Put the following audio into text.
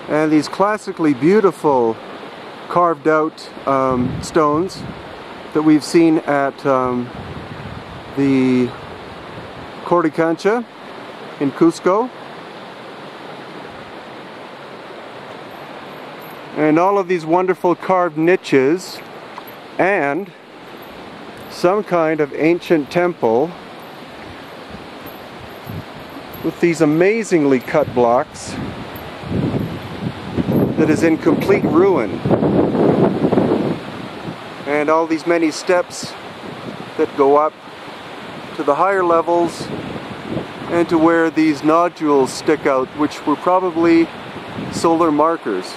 and these classically beautiful carved out stones that we've seen at the Cancha in Cusco. And all of these wonderful carved niches and some kind of ancient temple with these amazingly cut blocks that is in complete ruin. And all these many steps that go up to the higher levels and to where these nodules stick out, which were probably solar markers.